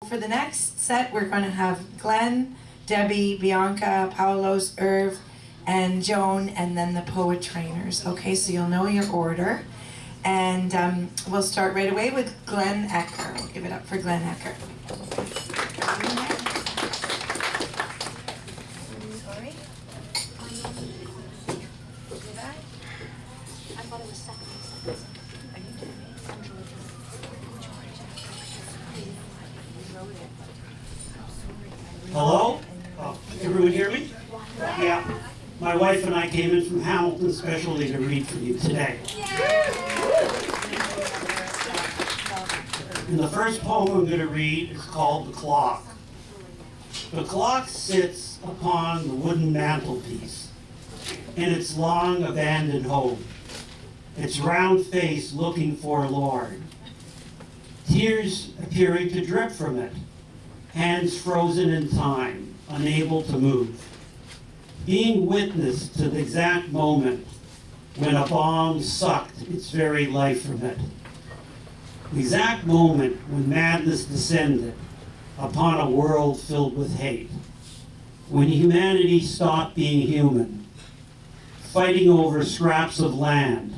For the next set, we're going to have Glen, Debbie, Bianca, Paulos, Irv, and Joan, and then the poet trainers. Okay, so you'll know your order. And we'll start right away with Glen Eker. We'll give it up for Glen Eker. Sorry? Did I? I thought it was second. Are you doing it? Hello? Oh, everyone hear me? Yeah. My wife and I came in from Hamilton specially to read for you today. And the first poem I'm going to read is called The Clock. The clock sits upon the wooden mantelpiece in its long abandoned home, its round face looking forlorn, tears appearing to drip from it, hands frozen in time, unable to move, being witness to the exact moment when a bomb sucked its very life from it. The exact moment when madness descended upon a world filled with hate, when humanity stopped being human, fighting over scraps of land,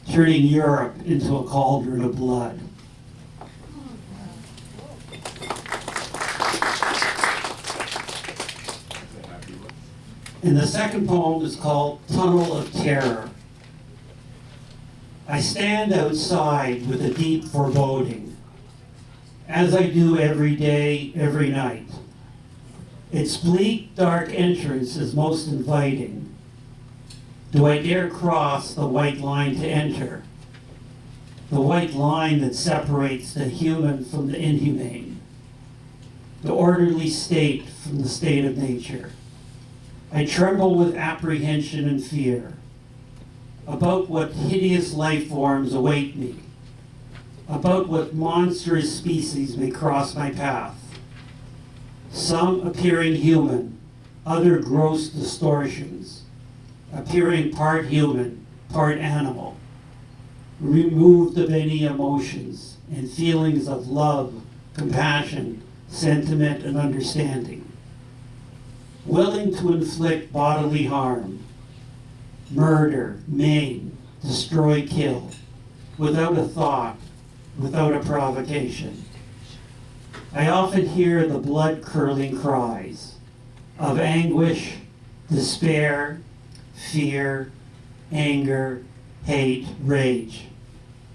turning Europe into a cauldron of blood. And the second poem is called Tunnel of Terror. I stand outside with a deep foreboding, as I do every day, every night. Its bleak, dark entrance is most inviting. Do I dare cross the white line to enter? The white line that separates the human from the inhumane, the orderly state from the state of nature. I tremble with apprehension and fear about what hideous life forms await me, about what monstrous species may cross my path, some appearing human, other gross distortions, appearing part human, part animal, removed of any emotions and feelings of love, compassion, sentiment, and understanding, willing to inflict bodily harm, murder, maim, destroy, kill, without a thought, without a provocation. I often hear the blood-curdling cries of anguish, despair, fear, anger, hate, rage,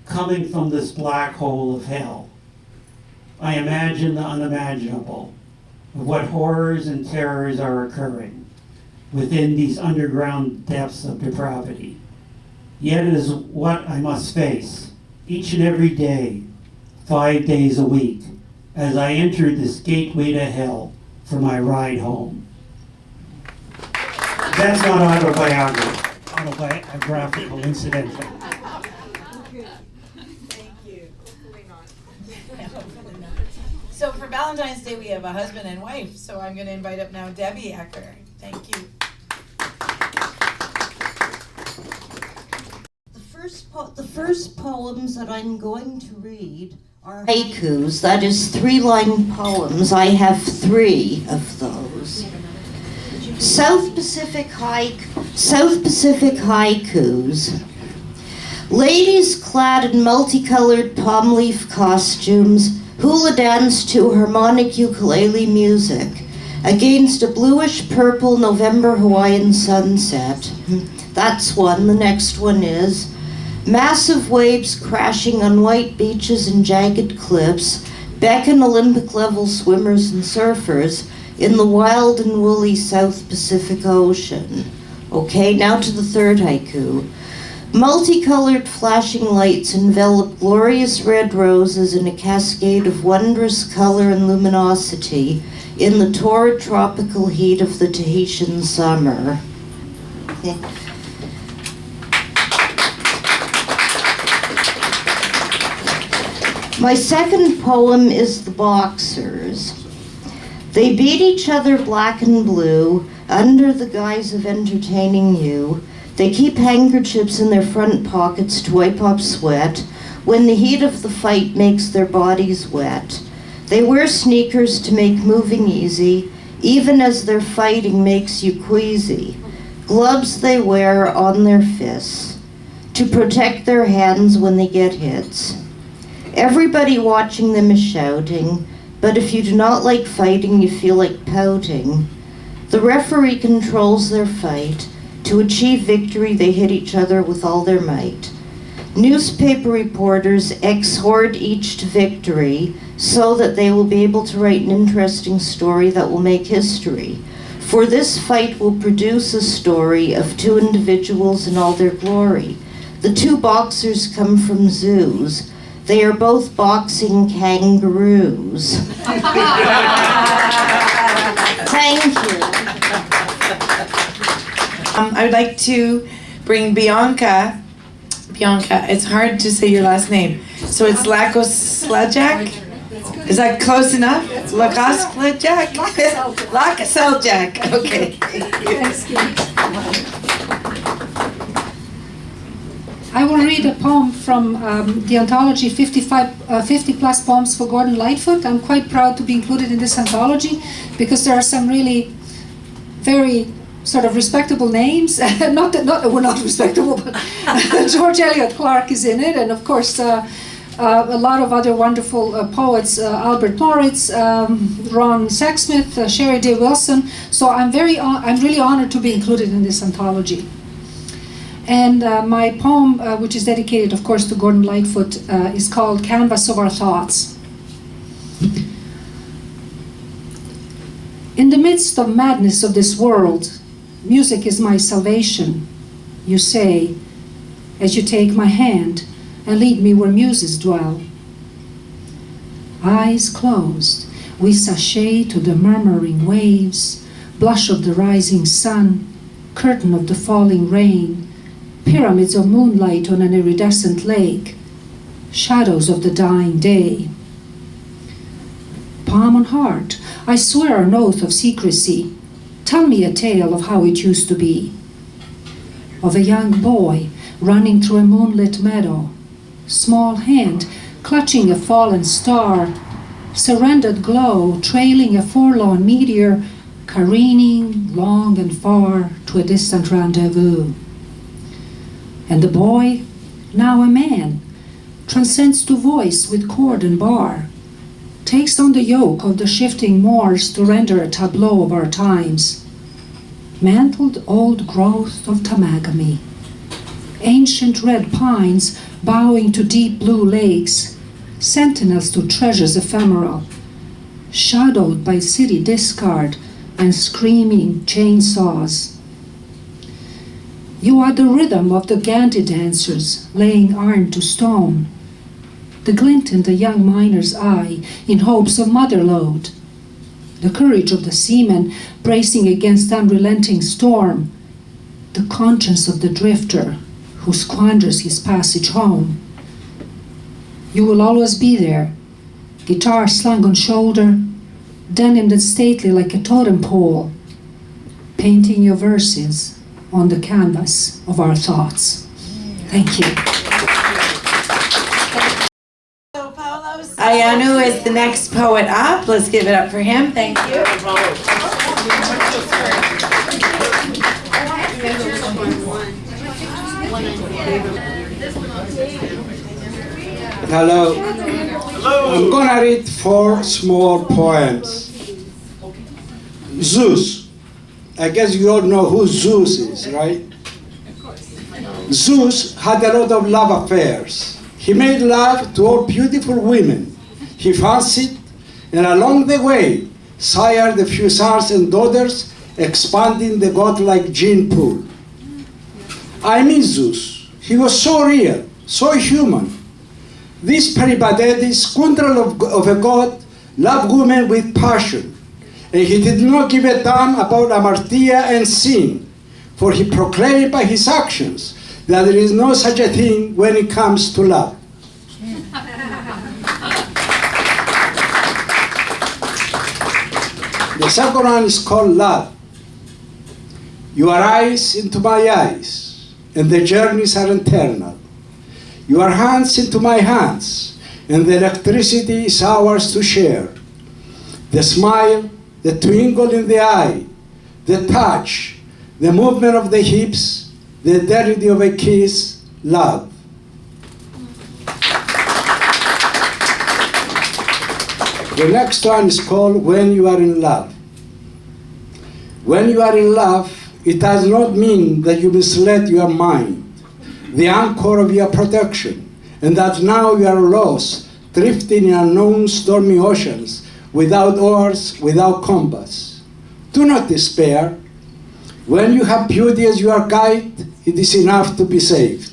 coming from this black hole of hell. I imagine the unimaginable, of what horrors and terrors are occurring within these underground depths of depravity. Yet it is what I must face each and every day, 5 days a week, as I enter this gateway to hell for my ride home. That's not autobiographical, incidentally. So for Valentine's Day, we have a husband and wife. So I'm going to invite up now Debbie Eker. Thank you. The first poems that I'm going to read are haikus. That is 3-line poems. I have 3 of those. South Pacific haikus. Ladies clad in multicolored palm leaf costumes hula dance to harmonic ukulele music against a bluish-purple November Hawaiian sunset. That's one. The next one is massive waves crashing on white beaches and jagged cliffs beckon Olympic-level swimmers and surfers in the wild and woolly South Pacific Ocean. Okay, now to the third haiku. Multicolored flashing lights envelop glorious red roses in a cascade of wondrous color and luminosity in the torrid tropical heat of the Tahitian summer. My second poem is The Boxers. They beat each other black and blue under the guise of entertaining you. They keep handkerchiefs in their front pockets to wipe off sweat when the heat of the fight makes their bodies wet. They wear sneakers to make moving easy, even as their fighting makes you queasy. Gloves they wear on their fists to protect their hands when they get hits. Everybody watching them is shouting, but if you do not like fighting, you feel like pouting. The referee controls their fight. To achieve victory, they hit each other with all their might. Newspaper reporters exhort each to victory so that they will be able to write an interesting story that will make history. For this fight will produce a story of two individuals in all their glory. The two boxers come from zoos. They are both boxing kangaroos. Thank you. I would like to bring Bianca. Bianca, it's hard to say your last name. So it's Lakoseljac? Is that close enough? Lakoseljac? Lakoseljac. Okay. I will read a poem from the anthology 50 plus poems for Gordon Lightfoot. I'm quite proud to be included in this anthology because there are some really very sort of respectable names. not that we're not respectable, but George Eliot Clark is in it, and of course a lot of other wonderful poets, Albert Moritz, Ron Sexsmith, Sherry Day Wilson. So I'm really honored to be included in this anthology. And my poem, which is dedicated, of course, to Gordon Lightfoot, is called Canvas of Our Thoughts. In the midst of madness of this world, music is my salvation, you say, as you take my hand and lead me where muses dwell. Eyes closed, we sashay to the murmuring waves, blush of the rising sun, curtain of the falling rain, pyramids of moonlight on an iridescent lake, shadows of the dying day. Palm on heart, I swear an oath of secrecy. Tell me a tale of how it used to be. Of a young boy running through a moonlit meadow, small hand clutching a fallen star, surrendered glow trailing a forlorn meteor, careening long and far to a distant rendezvous. And the boy, now a man, transcends to voice with chord and bar, takes on the yoke of the shifting moors to render a tableau of our times. Mantled old growth of Tamagami, ancient red pines bowing to deep blue lakes, sentinels to treasures ephemeral, shadowed by city discard and screaming chainsaws. You are the rhythm of the Gandhi dancers laying iron to stone, the glint in the young miner's eye in hopes of motherlode, the courage of the seaman bracing against unrelenting storm, the conscience of the drifter who squanders his passage home. You will always be there, guitar slung on shoulder, denimed and stately like a totem pole, painting your verses on the canvas of our thoughts. Thank you. So Paulos Ioannou is the next poet up. Let's give it up for him. Thank you. Hello. I'm gonna read 4 small poems. Zeus. I guess you all know who Zeus is, right? Zeus had a lot of love affairs. He made love to all beautiful women he fancied, and along the way sired a few sons and daughters, expanding the godlike gene pool. I miss Zeus. He was so real, so human. This peripatetic scoundrel of a god loved women with passion, and he did not give a damn about amartia and sin, for he proclaimed by his actions that there is no such a thing when it comes to love. The second one is called Love. Your eyes into my eyes, and the journeys are eternal. Your hands into my hands, and the electricity is ours to share. The smile, the twinkle in the eye, the touch, the movement of the hips, the eternity of a kiss, love. The next one is called When You Are in Love. When you are in love, it does not mean that you misled your mind, the anchor of your protection, and that now you are lost, drifting in unknown stormy oceans, without oars, without compass. Do not despair. When you have beauty as your guide, it is enough to be saved.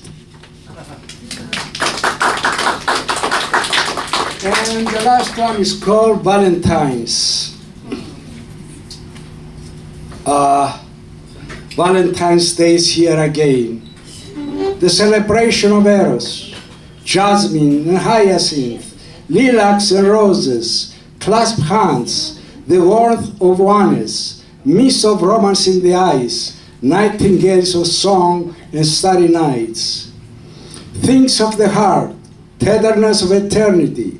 And the last one is called Valentine's. Valentine's Day is here again. The celebration of Eros, jasmine and hyacinth, lilacs and roses, clasped hands, the warmth of oneness, mist of romance in the eyes, nightingales of song and starry nights. Things of the heart, tenderness of eternity,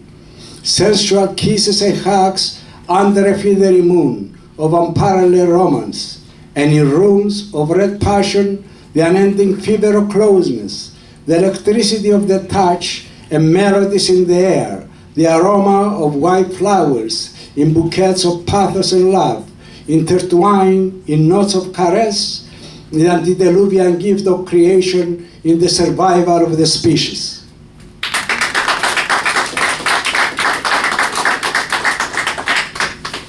sensual kisses and hugs under a feathery moon of unparalleled romance, and in rooms of red passion, the unending fever of closeness, the electricity of the touch and melodies in the air, the aroma of white flowers in bouquets of pathos and love, intertwined in notes of caress, the antediluvian gift of creation in the survival of the species.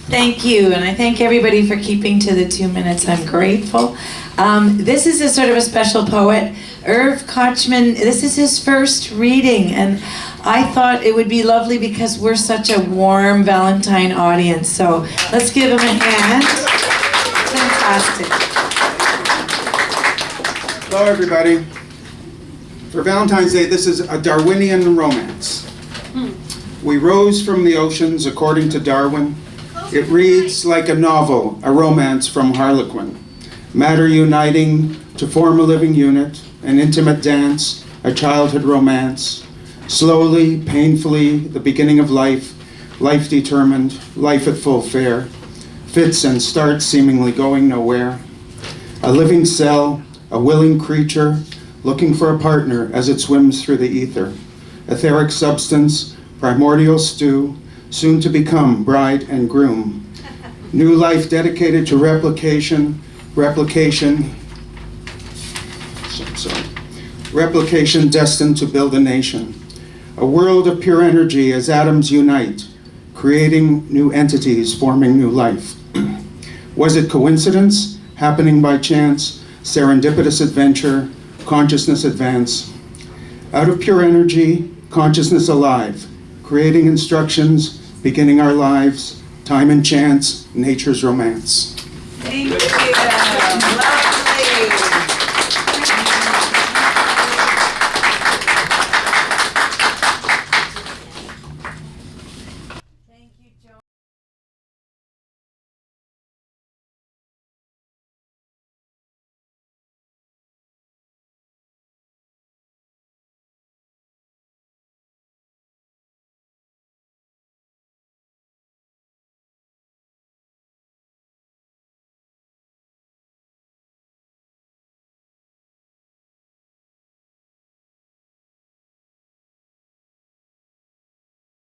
Thank you, and I thank everybody for keeping to the 2 minutes. I'm grateful. This is a sort of a special poet, Irv Kochman. This is his first reading, and I thought it would be lovely because we're such a warm Valentine audience. So let's give him a hand. Fantastic. Hello, everybody. For Valentine's Day, this is a Darwinian romance. We rose from the oceans according to Darwin. It reads like a novel, a romance from Harlequin. Matter uniting to form a living unit, an intimate dance, a childhood romance. Slowly, painfully, the beginning of life, life determined, life at full fare. Fits and starts seemingly going nowhere. A living cell, a willing creature, looking for a partner as it swims through the ether. Etheric substance, primordial stew, soon to become bride and groom. New life dedicated to replication destined to build a nation. A world of pure energy as atoms unite, creating new entities, forming new life. Was it coincidence, happening by chance, serendipitous adventure, consciousness advance? Out of pure energy, consciousness alive, creating instructions, beginning our lives, time and chance, nature's romance. Thank you.